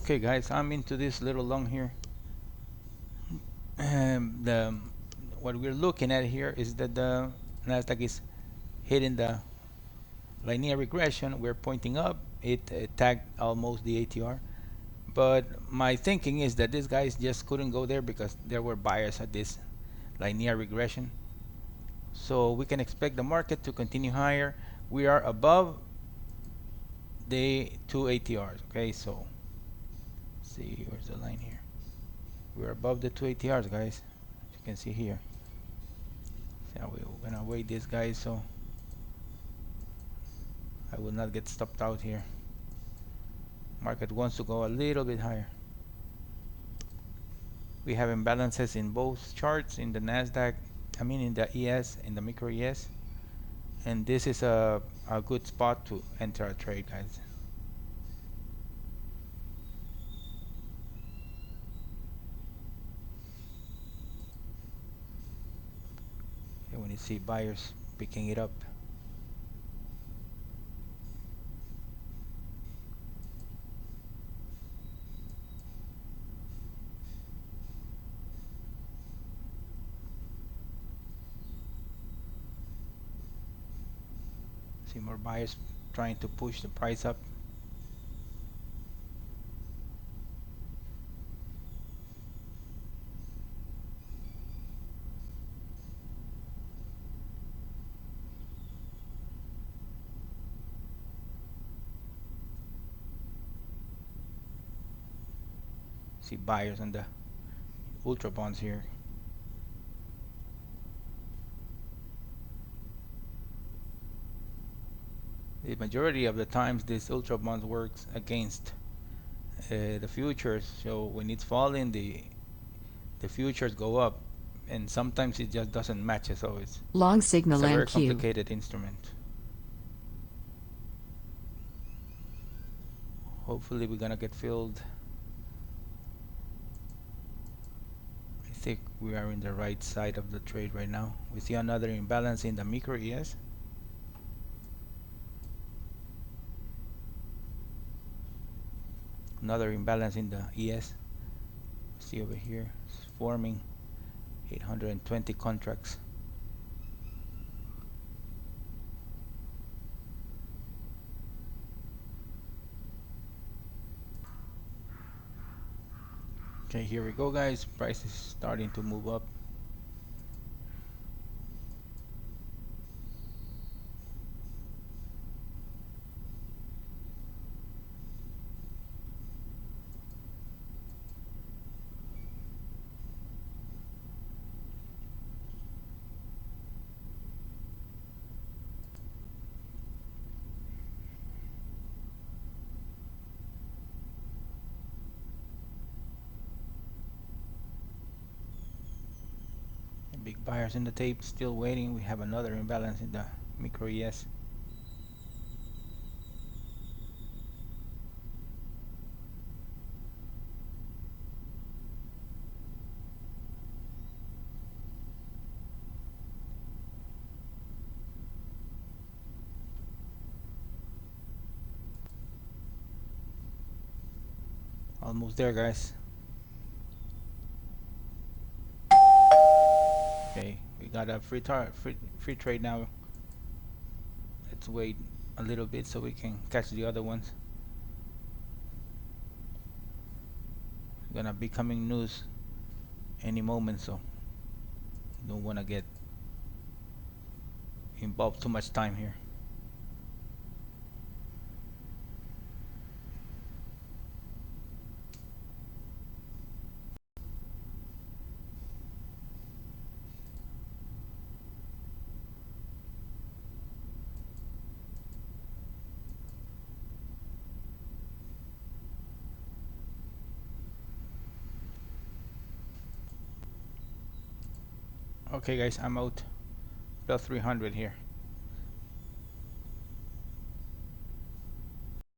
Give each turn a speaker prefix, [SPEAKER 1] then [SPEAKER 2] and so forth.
[SPEAKER 1] Okay guys, I'm into this little long here. What we're looking at here is that the Nasdaq is hitting the linear regression. We're pointing up. It tagged almost the ATR, but my thinking is that these guys just couldn't go there because there were buyers at this linear regression. So we can expect the market to continue higher. We are above the two ATRs. Okay, so see where's the line here. We're above the two ATRs, guys. As you can see here. So we're gonna wait this guy so I will not get stopped out here. Market wants to go a little bit higher. We have imbalances in both charts, in the Nasdaq, in the ES, in the micro ES, and this is a good spot to enter a trade, guys. Okay, when you see buyers picking it up. See more buyers trying to push the price up. See buyers on the ultra bonds here. The majority of the times this ultra bonds works against the futures. So when it's falling, the futures go up, and sometimes it just doesn't match. So it's
[SPEAKER 2] long signal
[SPEAKER 1] a very
[SPEAKER 2] and Q.
[SPEAKER 1] complicated instrument. Hopefully we're gonna get filled. I think we are in the right side of the trade right now. We see another imbalance in the micro ES. Another imbalance in the ES. See over here, it's forming 820 contracts. Okay, here we go, guys. Price is starting to move up. Big buyers in the tape, still waiting. We have another imbalance in the micro ES. Almost there, guys. Okay, we got a free trade now. Let's wait a little bit so we can catch the other ones. Gonna be coming news any moment, so don't wanna get involved too much time here. Okay guys, I'm out. Plus 300 here.